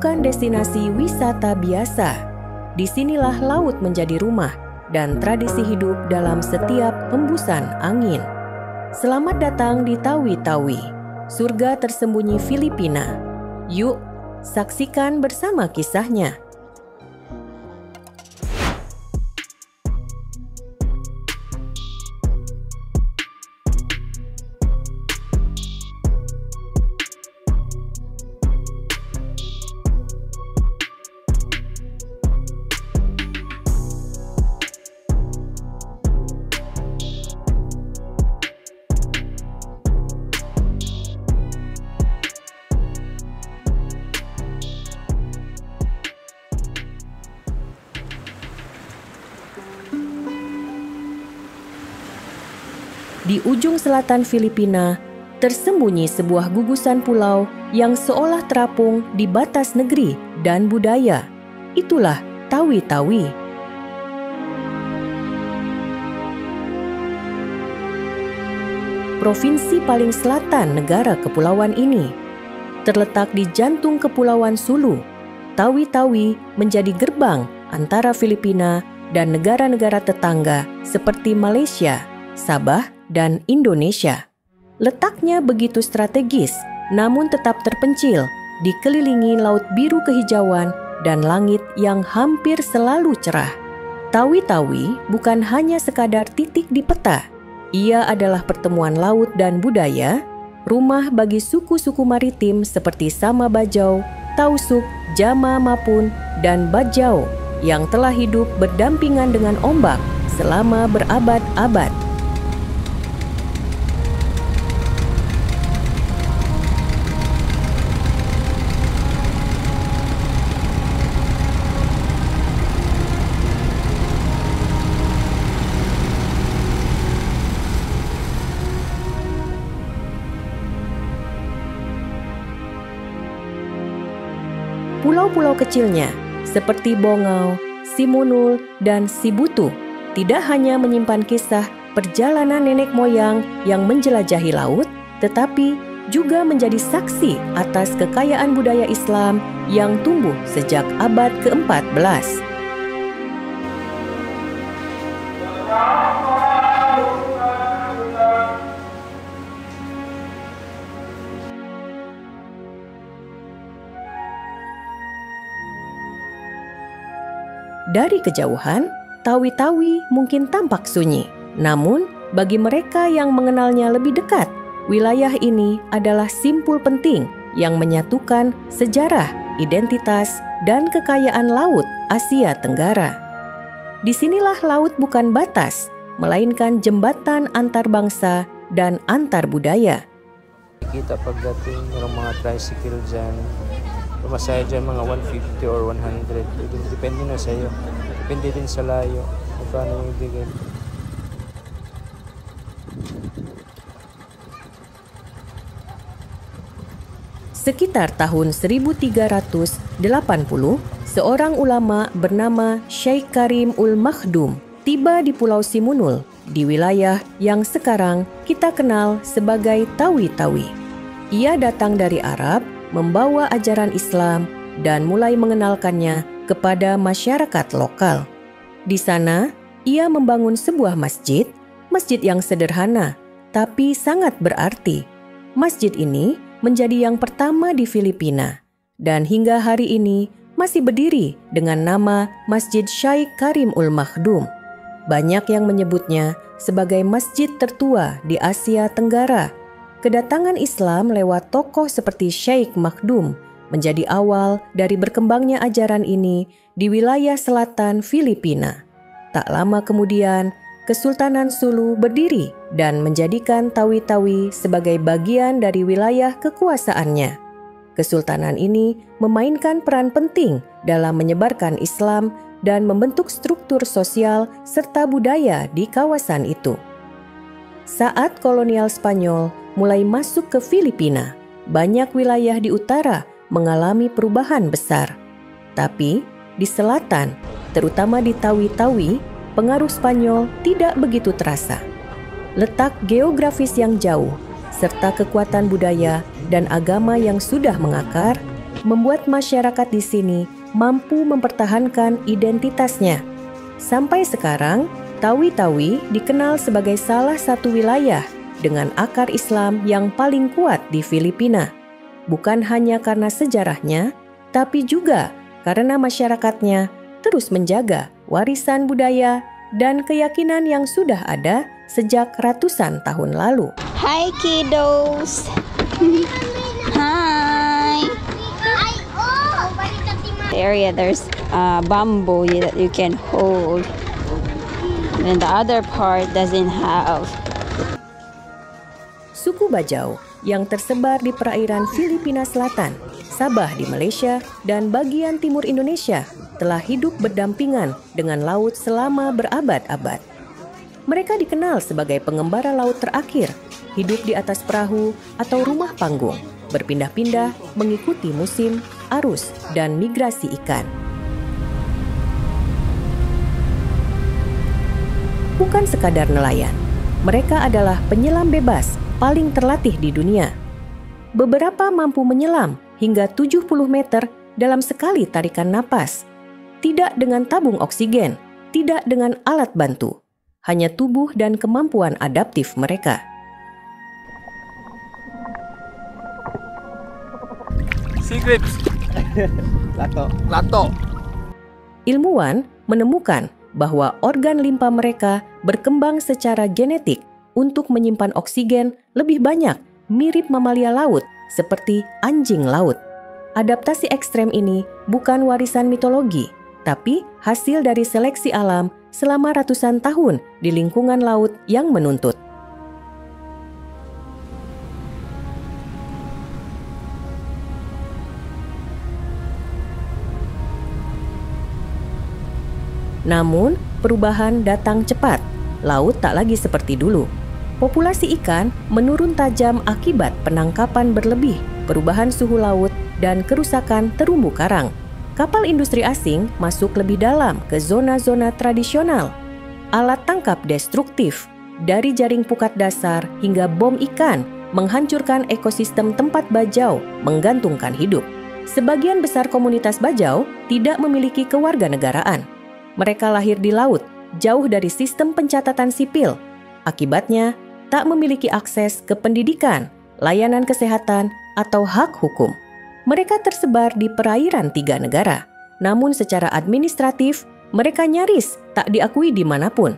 bukan destinasi wisata biasa. Disinilah laut menjadi rumah dan tradisi hidup dalam setiap hembusan angin. Selamat datang di Tawi-Tawi, surga tersembunyi Filipina. Yuk, saksikan bersama kisahnya. Di ujung selatan Filipina, tersembunyi sebuah gugusan pulau yang seolah terapung di batas negeri dan budaya. Itulah Tawi-Tawi. Provinsi paling selatan negara kepulauan ini. Terletak di jantung Kepulauan Sulu, Tawi-Tawi menjadi gerbang antara Filipina dan negara-negara tetangga seperti Malaysia, Sabah, dan Indonesia. Letaknya begitu strategis, namun tetap terpencil, dikelilingi laut biru kehijauan dan langit yang hampir selalu cerah. Tawi-Tawi bukan hanya sekadar titik di peta. Ia adalah pertemuan laut dan budaya, rumah bagi suku-suku maritim seperti Sama Bajau, Tausug, Jama Mapun, dan Bajau yang telah hidup berdampingan dengan ombak selama berabad-abad. Pulau-pulau kecilnya seperti Bongau, Simunul, dan Sibutu tidak hanya menyimpan kisah perjalanan nenek moyang yang menjelajahi laut, tetapi juga menjadi saksi atas kekayaan budaya Islam yang tumbuh sejak abad ke-14. Dari kejauhan, Tawi-Tawi mungkin tampak sunyi. Namun, bagi mereka yang mengenalnya lebih dekat, wilayah ini adalah simpul penting yang menyatukan sejarah, identitas, dan kekayaan laut Asia Tenggara. Disinilah laut bukan batas, melainkan jembatan antar bangsa dan antar budaya. Kita pagdating ng mga tricycle dyan, pumasaya dyan mga 150 or 100. Depende na sa iyo. Depende din sa layo. Magkano yung ibigay. Sekitar tahun 1380, seorang ulama bernama Syekh Karim ul Makhdum tiba di Pulau Simunul, di wilayah yang sekarang kita kenal sebagai Tawi-Tawi. Ia datang dari Arab, membawa ajaran Islam dan mulai mengenalkannya kepada masyarakat lokal. Di sana, ia membangun sebuah masjid yang sederhana tapi sangat berarti. Masjid ini menjadi yang pertama di Filipina dan hingga hari ini masih berdiri dengan nama Masjid Syekh Karim ul Makhdum. Banyak yang menyebutnya sebagai masjid tertua di Asia Tenggara. Kedatangan Islam lewat tokoh seperti Syekh Makhdum menjadi awal dari berkembangnya ajaran ini di wilayah selatan Filipina. Tak lama kemudian, Kesultanan Sulu berdiri dan menjadikan Tawi-Tawi sebagai bagian dari wilayah kekuasaannya. Kesultanan ini memainkan peran penting dalam menyebarkan Islam dan membentuk struktur sosial serta budaya di kawasan itu. Saat kolonial Spanyol mulai masuk ke Filipina, banyak wilayah di utara mengalami perubahan besar. Tapi di selatan, terutama di Tawi-Tawi, pengaruh Spanyol tidak begitu terasa. Letak geografis yang jauh, serta kekuatan budaya dan agama yang sudah mengakar, membuat masyarakat di sini mampu mempertahankan identitasnya. Sampai sekarang, Tawi-Tawi dikenal sebagai salah satu wilayah dengan akar Islam yang paling kuat di Filipina. Bukan hanya karena sejarahnya, tapi juga karena masyarakatnya terus menjaga warisan budaya dan keyakinan yang sudah ada sejak ratusan tahun lalu. Hi kiddos. Hi. The area there's bamboo that you can hold. And the other part doesn't have. Suku Bajau yang tersebar di perairan Filipina Selatan, Sabah di Malaysia, dan bagian timur Indonesia telah hidup berdampingan dengan laut selama berabad-abad. Mereka dikenal sebagai pengembara laut terakhir, hidup di atas perahu atau rumah panggung, berpindah-pindah mengikuti musim, arus, dan migrasi ikan. Bukan sekadar nelayan, mereka adalah penyelam bebas paling terlatih di dunia. Beberapa mampu menyelam hingga 70 meter dalam sekali tarikan napas. Tidak dengan tabung oksigen, tidak dengan alat bantu. Hanya tubuh dan kemampuan adaptif mereka. Sea grapes. Lato. Ilmuwan menemukan bahwa organ limpa mereka berkembang secara genetik untuk menyimpan oksigen lebih banyak mirip mamalia laut seperti anjing laut. Adaptasi ekstrem ini bukan warisan mitologi, tapi hasil dari seleksi alam selama ratusan tahun di lingkungan laut yang menuntut. Namun, perubahan datang cepat. Laut tak lagi seperti dulu. Populasi ikan menurun tajam akibat penangkapan berlebih, perubahan suhu laut, dan kerusakan terumbu karang. Kapal industri asing masuk lebih dalam ke zona-zona tradisional. Alat tangkap destruktif, dari jaring pukat dasar hingga bom ikan, menghancurkan ekosistem tempat bajau menggantungkan hidup. Sebagian besar komunitas bajau tidak memiliki kewarganegaraan. Mereka lahir di laut, jauh dari sistem pencatatan sipil. Akibatnya, tak memiliki akses ke pendidikan, layanan kesehatan, atau hak hukum. Mereka tersebar di perairan 3 negara. Namun secara administratif, mereka nyaris tak diakui dimanapun.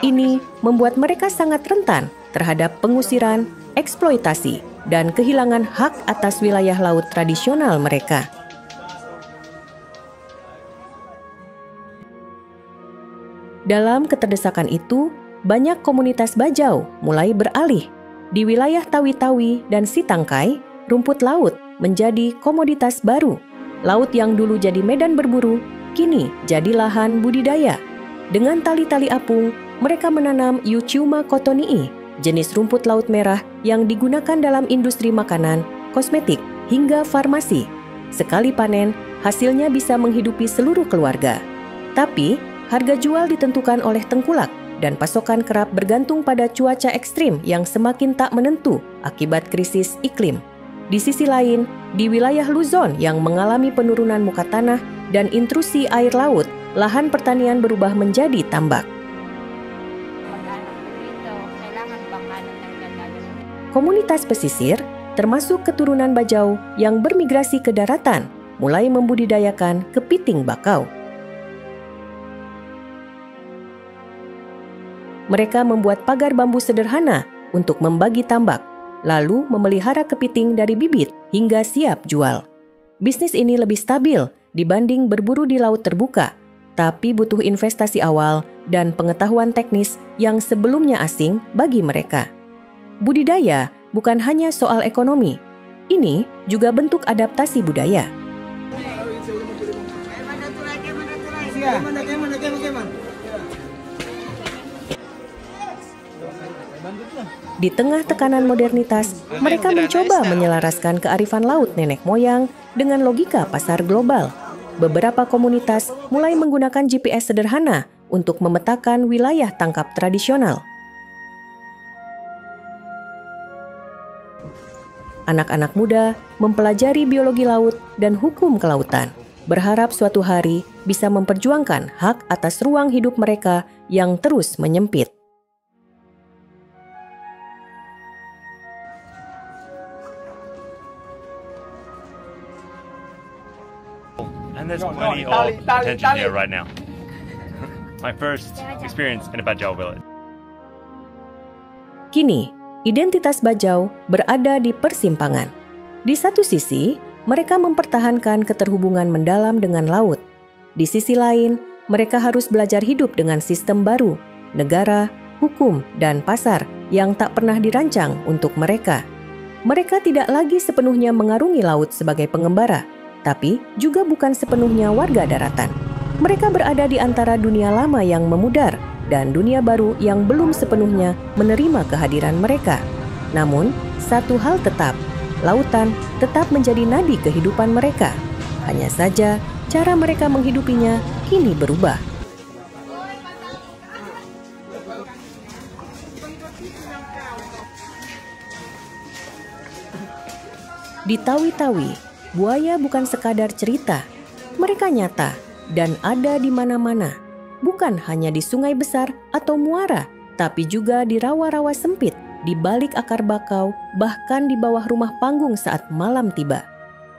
Ini membuat mereka sangat rentan terhadap pengusiran, eksploitasi, dan kehilangan hak atas wilayah laut tradisional mereka. Dalam keterdesakan itu, banyak komunitas bajau mulai beralih. Di wilayah Tawi-Tawi dan Sitangkai, rumput laut menjadi komoditas baru. Laut yang dulu jadi medan berburu, kini jadi lahan budidaya. Dengan tali-tali apung, mereka menanam Eucheuma cotonii, jenis rumput laut merah yang digunakan dalam industri makanan, kosmetik, hingga farmasi. Sekali panen, hasilnya bisa menghidupi seluruh keluarga. Tapi, harga jual ditentukan oleh tengkulak dan pasokan kerap bergantung pada cuaca ekstrim yang semakin tak menentu akibat krisis iklim. Di sisi lain, di wilayah Luzon yang mengalami penurunan muka tanah dan intrusi air laut, lahan pertanian berubah menjadi tambak. Komunitas pesisir, termasuk keturunan bajau yang bermigrasi ke daratan, mulai membudidayakan kepiting bakau. Mereka membuat pagar bambu sederhana untuk membagi tambak, lalu memelihara kepiting dari bibit hingga siap jual. Bisnis ini lebih stabil dibanding berburu di laut terbuka, tapi butuh investasi awal dan pengetahuan teknis yang sebelumnya asing bagi mereka. Budidaya bukan hanya soal ekonomi, ini juga bentuk adaptasi budaya. Di tengah tekanan modernitas, mereka mencoba menyelaraskan kearifan laut nenek moyang dengan logika pasar global. Beberapa komunitas mulai menggunakan GPS sederhana untuk memetakan wilayah tangkap tradisional. anak-anak muda mempelajari biologi laut dan hukum kelautan, berharap suatu hari bisa memperjuangkan hak atas ruang hidup mereka yang terus menyempit. And there's plenty of attention here right now. My first experience in a Bajau village. Kini, identitas Bajau berada di persimpangan. Di satu sisi, mereka mempertahankan keterhubungan mendalam dengan laut. Di sisi lain, mereka harus belajar hidup dengan sistem baru, negara, hukum, dan pasar yang tak pernah dirancang untuk mereka. Mereka tidak lagi sepenuhnya mengarungi laut sebagai pengembara, tapi juga bukan sepenuhnya warga daratan. Mereka berada di antara dunia lama yang memudar dan dunia baru yang belum sepenuhnya menerima kehadiran mereka. Namun, satu hal tetap, lautan tetap menjadi nadi kehidupan mereka. Hanya saja, cara mereka menghidupinya kini berubah. Di Tawi-Tawi, buaya bukan sekadar cerita. Mereka nyata dan ada di mana-mana. Bukan hanya di sungai besar atau muara, tapi juga di rawa-rawa sempit, di balik akar bakau, bahkan di bawah rumah panggung saat malam tiba.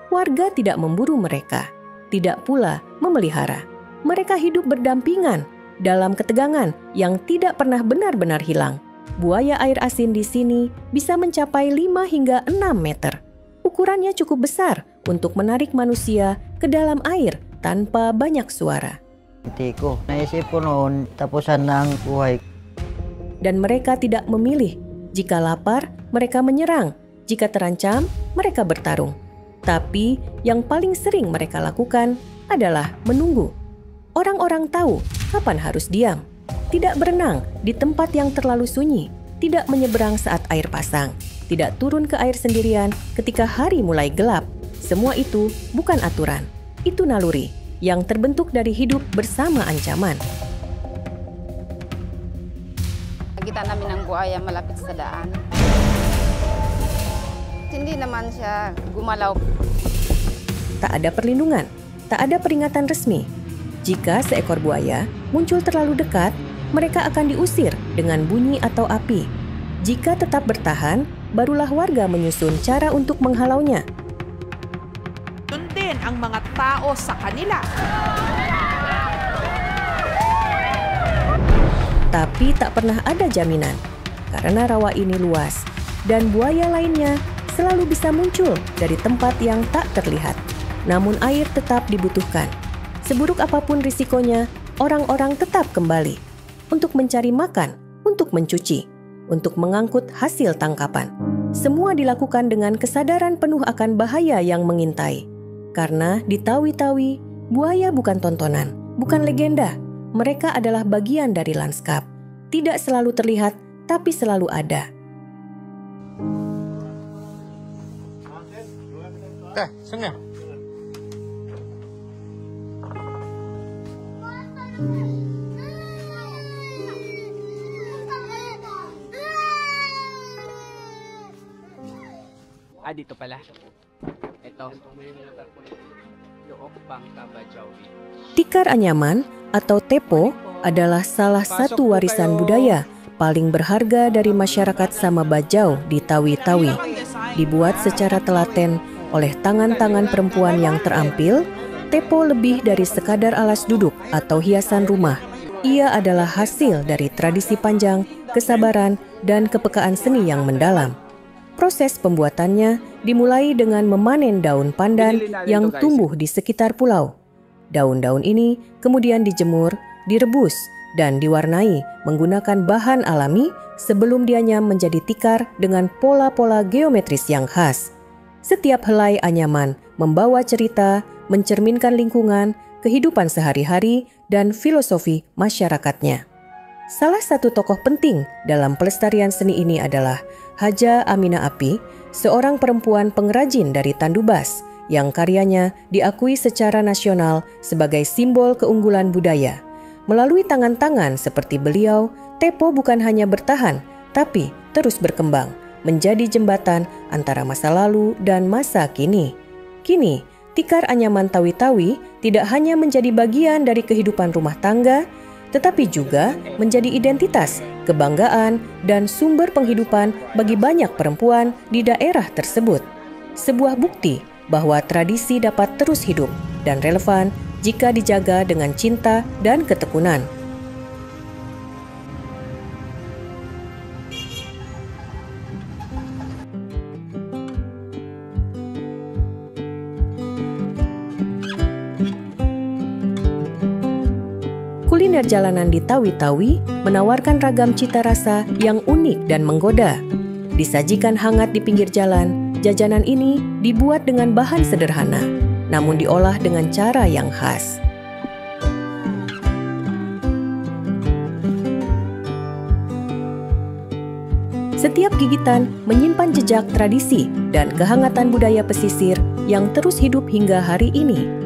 Warga tidak memburu mereka, tidak pula memelihara. Mereka hidup berdampingan dalam ketegangan yang tidak pernah benar-benar hilang. Buaya air asin di sini bisa mencapai 5 hingga 6 meter. Ukurannya cukup besar untuk menarik manusia ke dalam air tanpa banyak suara. Naisip ko noon, tapusan na ang buhay. Dan mereka tidak memilih. Jika lapar, mereka menyerang. Jika terancam, mereka bertarung. Tapi yang paling sering mereka lakukan adalah menunggu. Orang-orang tahu kapan harus diam. Tidak berenang di tempat yang terlalu sunyi. Tidak menyeberang saat air pasang. Tidak turun ke air sendirian ketika hari mulai gelap. Semua itu bukan aturan. Itu naluri yang terbentuk dari hidup bersama ancaman. Kita namin ang buaya malapit sa daan. Hindi naman siya gumalaw. Tak ada perlindungan, tak ada peringatan resmi. Jika seekor buaya muncul terlalu dekat, mereka akan diusir dengan bunyi atau api. Jika tetap bertahan, barulah warga menyusun cara untuk menghalaunya. Sundin ang mga tao sa kanila. Tapi tak pernah ada jaminan, karena rawa ini luas, dan buaya lainnya selalu bisa muncul dari tempat yang tak terlihat. Namun air tetap dibutuhkan. Seburuk apapun risikonya, orang-orang tetap kembali untuk mencari makan, untuk mencuci, untuk mengangkut hasil tangkapan. Semua dilakukan dengan kesadaran penuh akan bahaya yang mengintai. Karena di Tawi-Tawi, buaya bukan tontonan, bukan legenda. Mereka adalah bagian dari lanskap. Tidak selalu terlihat, tapi selalu ada. Sini. Dito pala. Ito. Yook Bangka Bajawi. Tikar anyaman atau tepo adalah salah satu warisan budaya paling berharga dari masyarakat Sama Bajau di Tawi-Tawi. Dibuat secara telaten oleh tangan-tangan perempuan yang terampil, tepo lebih dari sekadar alas duduk atau hiasan rumah. Ia adalah hasil dari tradisi panjang, kesabaran, dan kepekaan seni yang mendalam. Proses pembuatannya dimulai dengan memanen daun pandan yang tumbuh di sekitar pulau. Daun-daun ini kemudian dijemur, direbus, dan diwarnai menggunakan bahan alami sebelum dianyam menjadi tikar dengan pola-pola geometris yang khas. Setiap helai anyaman membawa cerita, mencerminkan lingkungan, kehidupan sehari-hari, dan filosofi masyarakatnya. Salah satu tokoh penting dalam pelestarian seni ini adalah Haja Aminah Api, seorang perempuan pengrajin dari Tandubas yang karyanya diakui secara nasional sebagai simbol keunggulan budaya. Melalui tangan-tangan seperti beliau, tepo bukan hanya bertahan, tapi terus berkembang, menjadi jembatan antara masa lalu dan masa kini. Kini, tikar anyaman Tawi-Tawi tidak hanya menjadi bagian dari kehidupan rumah tangga, tetapi juga menjadi identitas, kebanggaan, dan sumber penghidupan bagi banyak perempuan di daerah tersebut. Sebuah bukti bahwa tradisi dapat terus hidup dan relevan jika dijaga dengan cinta dan ketekunan. Kuliner jalanan di Tawi-Tawi menawarkan ragam cita rasa yang unik dan menggoda. Disajikan hangat di pinggir jalan, jajanan ini dibuat dengan bahan sederhana, namun diolah dengan cara yang khas. Setiap gigitan menyimpan jejak tradisi dan kehangatan budaya pesisir yang terus hidup hingga hari ini.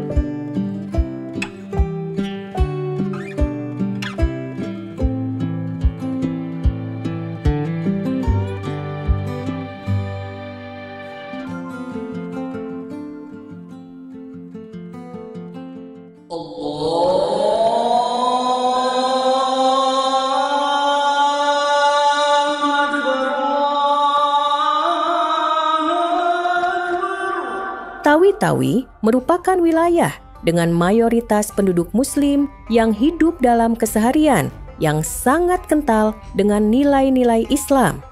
Tawi-Tawi merupakan wilayah dengan mayoritas penduduk Muslim yang hidup dalam keseharian yang sangat kental dengan nilai-nilai Islam.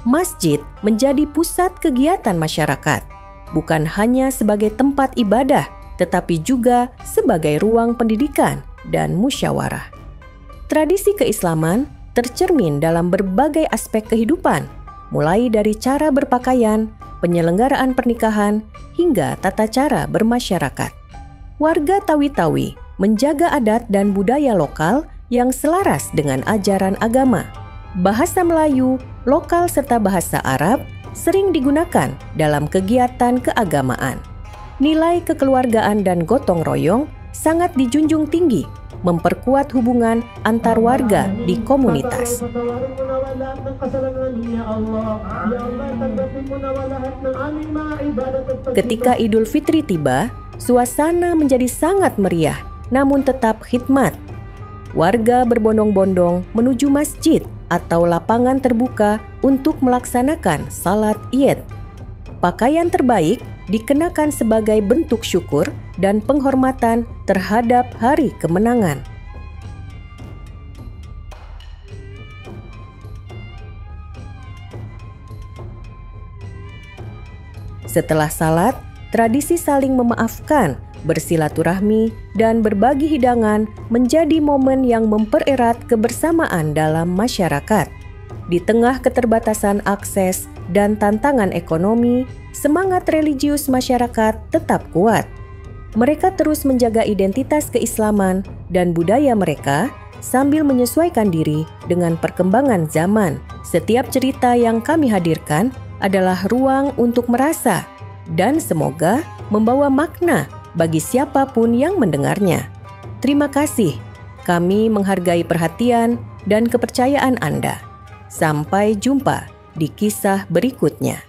Masjid menjadi pusat kegiatan masyarakat, bukan hanya sebagai tempat ibadah, tetapi juga sebagai ruang pendidikan dan musyawarah. Tradisi keislaman tercermin dalam berbagai aspek kehidupan, mulai dari cara berpakaian, penyelenggaraan pernikahan, hingga tata cara bermasyarakat. Warga Tawi-Tawi menjaga adat dan budaya lokal yang selaras dengan ajaran agama. Bahasa Melayu, lokal serta bahasa Arab sering digunakan dalam kegiatan keagamaan. Nilai kekeluargaan dan gotong royong sangat dijunjung tinggi, memperkuat hubungan antar warga di komunitas. Ketika Idul Fitri tiba, suasana menjadi sangat meriah, namun tetap khidmat. Warga berbondong-bondong menuju masjid atau lapangan terbuka untuk melaksanakan salat Id. Pakaian terbaik dikenakan sebagai bentuk syukur dan penghormatan terhadap hari kemenangan. Setelah salat, tradisi saling memaafkan, bersilaturahmi, dan berbagi hidangan menjadi momen yang mempererat kebersamaan dalam masyarakat. Di tengah keterbatasan akses dan tantangan ekonomi, semangat religius masyarakat tetap kuat. Mereka terus menjaga identitas keislaman dan budaya mereka sambil menyesuaikan diri dengan perkembangan zaman. Setiap cerita yang kami hadirkan adalah ruang untuk merasa dan semoga membawa makna bagi siapapun yang mendengarnya. Terima kasih. Kami menghargai perhatian dan kepercayaan Anda. Sampai jumpa di kisah berikutnya.